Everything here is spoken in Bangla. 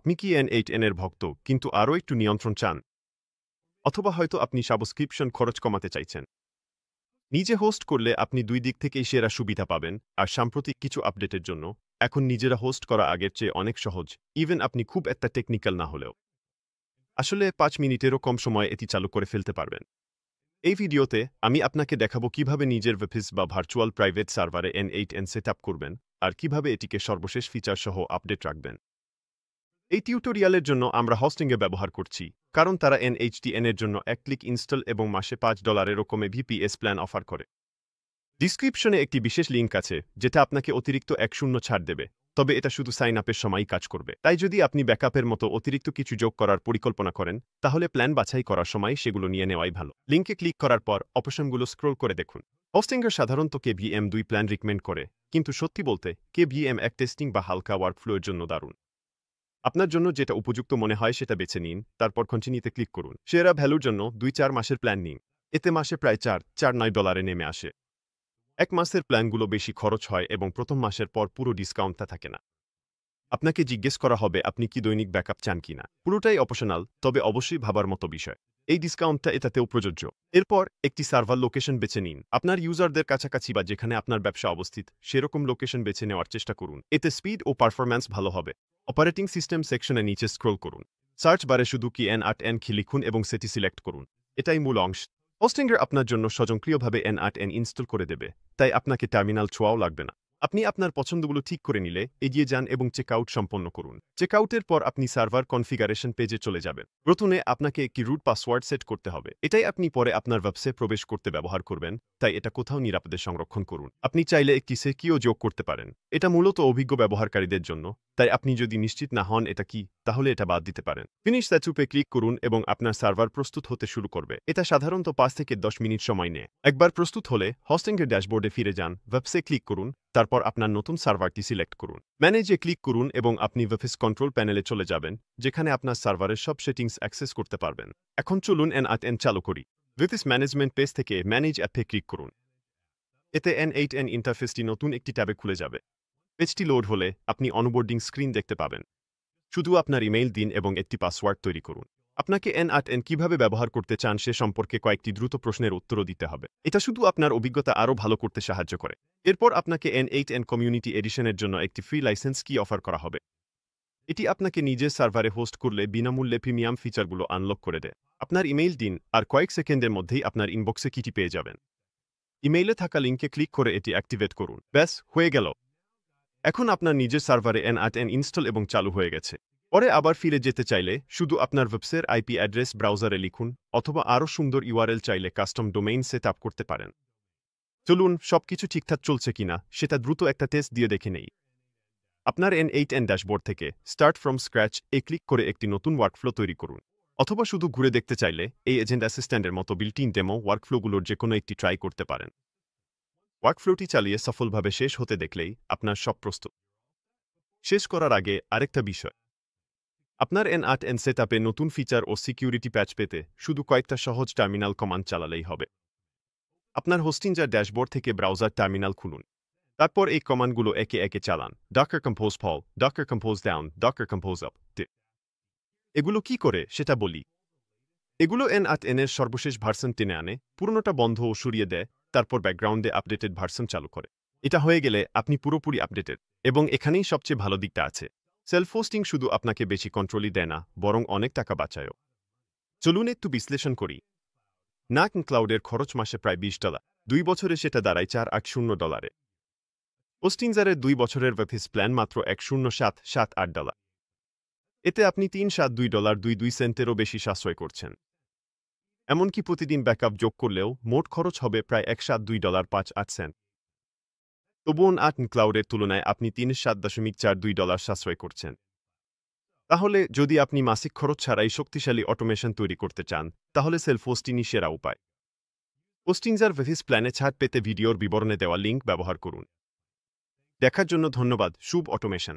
আপনি কি N8N এর ভক্ত কিন্তু আরও একটু নিয়ন্ত্রণ চান? অথবা হয়তো আপনি সাবস্ক্রিপশন খরচ কমাতে চাইছেন। নিজে হোস্ট করলে আপনি দুই দিক থেকেই সেরা সুবিধা পাবেন, আর সাম্প্রতিক কিছু আপডেটের জন্য এখন নিজেরা হোস্ট করা আগের চেয়ে অনেক সহজ, ইভেন আপনি খুব একটা টেকনিক্যাল না হলেও। আসলে ৫ মিনিটেরও কম সময়ে এটি চালু করে ফেলতে পারবেন। এই ভিডিওতে আমি আপনাকে দেখাবো কিভাবে নিজের ওয়েবপিস বা ভার্চুয়াল প্রাইভেট সার্ভারে N8N সেট আপ করবেন আর কিভাবে এটিকে সর্বশেষ ফিচার সহ আপডেট রাখবেন। এই টিউটোরিয়ালের জন্য আমরা হোস্টিংয়ে ব্যবহার করছি, কারণ তারা NHTN এর জন্য এক ক্লিক ইনস্টল এবং মাসে $5 কমে VPS প্ল্যান অফার করে। ডিসক্রিপশনে একটি বিশেষ লিঙ্ক আছে যেটা আপনাকে অতিরিক্ত 1 ছাড় দেবে, তবে এটা শুধু সাইন আপের সময়ই কাজ করবে। তাই যদি আপনি ব্যাকআপের মতো অতিরিক্ত কিছু যোগ করার পরিকল্পনা করেন, তাহলে প্ল্যান বাছাই করার সময় সেগুলো নিয়ে নেওয়াই ভালো। লিঙ্কে ক্লিক করার পর অপশনগুলো স্ক্রল করে দেখুন। হোস্টিংয়ের সাধারণত KVM2 প্ল্যান রিকমেন্ড করে, কিন্তু সত্যি বলতে KVM1 টেস্টিং বা হালকা ওয়ার্কফ্লোর জন্য দারুণ। আপনার জন্য যেটা উপযুক্ত মনে হয় সেটা বেছে নিন, তারপর কন্টিনিউতে ক্লিক করুন। সেরা ভ্যালুর জন্য 2-4 মাসের প্ল্যান নিন। এতে মাসে প্রায় $4.9 নেমে আসে। 1 মাসের প্ল্যানগুলো বেশি খরচ হয় এবং প্রথম মাসের পর পুরো ডিসকাউন্টটা থাকে না। আপনাকে জিজ্ঞেস করা হবে আপনি কি দৈনিক ব্যাকআপ চান কিনা। পুরোটাই অপশনাল, তবে অবশ্যই ভাবার মতো বিষয়। এই ডিসকাউন্টটা এটাতেও প্রযোজ্য। এরপর একটি সার্ভার লোকেশন বেছে নিন। আপনার ইউজারদের কাছাকাছি বা যেখানে আপনার ব্যবসা অবস্থিত সেরকম লোকেশন বেছে নেওয়ার চেষ্টা করুন। এতে স্পিড ও পারফরম্যান্স ভালো হবে। অপারেটিং সিস্টেম সেকশনে নিচে স্ক্রল করুন। সার্চ বারে শুধু কি N8N লিখুন এবং সেটি সিলেক্ট করুন। এটাই মূল অংশ। হোস্টিংয়ের আপনার জন্য স্বয়ংক্রিয়ভাবে N8N ইনস্টল করে দেবে, তাই আপনাকে টার্মিনাল ছোঁয়াও লাগবে না। আপনি আপনার পছন্দগুলো ঠিক করে নিলে এগিয়ে যান এবং চেকআউট সম্পন্ন করুন। চেকআউটের পর আপনি সার্ভার কনফিগারেশন পেজে চলে যাবেন। প্রথমে আপনাকে একটি রুট পাসওয়ার্ড সেট করতে হবে। এটাই আপনি পরে আপনার ওয়েবসাইটে প্রবেশ করতে ব্যবহার করবেন, তাই এটা কোথাও নিরাপদে সংরক্ষণ করুন। আপনি চাইলে একটি সেকিও যোগ করতে পারেন। এটা মূলত অভিজ্ঞ ব্যবহারকারীদের জন্য, তাই আপনি যদি নিশ্চিত না হন এটা কি, তাহলে এটা বাদ দিতে পারেন। ফিনিশ সেটআপে ক্লিক করুন এবং আপনার সার্ভার প্রস্তুত হতে শুরু করবে। এটা সাধারণত 5 থেকে 10 মিনিট সময় নেয়। একবার প্রস্তুত হলে হোস্টিংয়ের ড্যাশবোর্ডে ফিরে যান, ওয়েবসাইটে ক্লিক করুন, তারপর আপনার নতুন সার্ভারটি সিলেক্ট করুন। ম্যানেজে ক্লিক করুন এবং আপনি ওয়েবপিস কন্ট্রোল প্যানেলে চলে যাবেন, যেখানে আপনার সার্ভারের সব সেটিংস অ্যাক্সেস করতে পারবেন। এখন চলুন N8N চালু করি। ওয়েবপিস ম্যানেজমেন্ট পেজ থেকে ম্যানেজ অ্যাপে ক্লিক করুন। এতে N8N ইন্টারফেসটি নতুন একটি ট্যাবে খুলে যাবে। পেজটি লোড হলে আপনি অনবোর্ডিং স্ক্রিন দেখতে পাবেন। শুধু আপনার ইমেইল দিন এবং একটি পাসওয়ার্ড তৈরি করুন। আপনাকে N8N কিভাবে ব্যবহার করতে চান সে সম্পর্কে কয়েকটি দ্রুত প্রশ্নের উত্তরও দিতে হবে। এটা শুধু আপনার অভিজ্ঞতা আরও ভালো করতে সাহায্য করে। এরপর আপনাকে N8N কমিউনিটি এডিশনের জন্য একটি ফ্রি লাইসেন্স কি অফার করা হবে। এটি আপনাকে নিজের সার্ভারে হোস্ট করলে বিনামূল্যে প্রিমিয়াম ফিচারগুলো আনলক করে দেয়। আপনার ইমেইল দিন আর কয়েক সেকেন্ডের মধ্যেই আপনার ইনবক্সে কিটি পেয়ে যাবেন। ইমেইলে থাকা লিঙ্কে ক্লিক করে এটি অ্যাক্টিভেট করুন। ব্যাস, হয়ে গেল। এখন আপনার নিজের সার্ভারে N8N ইনস্টল এবং চালু হয়ে গেছে। পরে আবার ফিরে যেতে চাইলে শুধু আপনার ওয়েবসাইটের আইপি অ্যাড্রেস ব্রাউজারে লিখুন, অথবা আরও সুন্দর ইউআরএল চাইলে কাস্টম ডোমেইন সেট আপ করতে পারেন। চলুন সবকিছু ঠিকঠাক চলছে কিনা সেটা দ্রুত একটা টেস্ট দিয়ে দেখে নেই। আপনার N8N ড্যাশবোর্ড থেকে start from scratch A click করে একটি নতুন ওয়ার্কফ্লো তৈরি করুন। অথবা শুধু ঘুরে দেখতে চাইলে এই এজেন্ট অ্যাসিস্ট্যান্টের মতো বিল্ট-ইন ডেমো ওয়ার্কফ্লোগুলোর যে কোনো একটি ট্রাই করতে পারেন। ওয়ার্কফ্লোটি চালিয়ে সফলভাবে শেষ হতে দেখলেই আপনার সব প্রস্তুত। শেষ করার আগে আরেকটা বিষয়, আপনার N8N সেটআপে নতুন ফিচার ও সিকিউরিটি প্যাচ পেতে শুধু কয়েকটা সহজ টার্মিনাল কমান্ড চালালেই হবে। আপনার হোস্টিংয়ের ড্যাশবোর্ড থেকে ব্রাউজার টার্মিনাল খুলুন। তারপর এই কমান্ডগুলো একে একে চালান। docker compose fall, docker compose down, docker compose up. এগুলো কি করে সেটা বলি। এগুলো N8N এর সর্বশেষ ভার্সন টেনে আনে, পুরনোটা বন্ধ ও সরিয়ে দেয়, তারপর ব্যাকগ্রাউন্ডে আপডেটেড ভার্সন চালু করে। এটা হয়ে গেলে আপনি পুরোপুরি আপডেটেড। এবং এখানেই সবচেয়ে ভালো দিকটা আছে। সেলফ হোস্টিং শুধু আপনাকে বেশি কন্ট্রোলই দেয় না, বরং অনেক টাকা বাঁচায়ও। চলুন একটু বিশ্লেষণ করি। নাক ক্লাউডের খরচ মাসে প্রায় $20। 2 বছরে সেটা দাঁড়ায় $480। হোস্টিংজারের 2 বছরের ওয়েবপিস প্ল্যান মাত্র $10,778। এতে আপনি $372.22 বেশি সাশ্রয় করছেন। এমনকি প্রতিদিন ব্যাকআপ যোগ করলেও মোট খরচ হবে প্রায় $172.58। তবুও N8N ক্লাউডের তুলনায় আপনি $307.42 সাশ্রয় করছেন। তাহলে যদি আপনি মাসিক খরচ ছাড়াই শক্তিশালী অটোমেশন তৈরি করতে চান, তাহলে সেলফ হোস্টিংই সেরা উপায়। হোস্টিংজার ওয়েবপিস প্ল্যানে ছাড় পেতে ভিডিওর বিবরণে দেওয়া লিঙ্ক ব্যবহার করুন। দেখার জন্য ধন্যবাদ। শুভ অটোমেশন।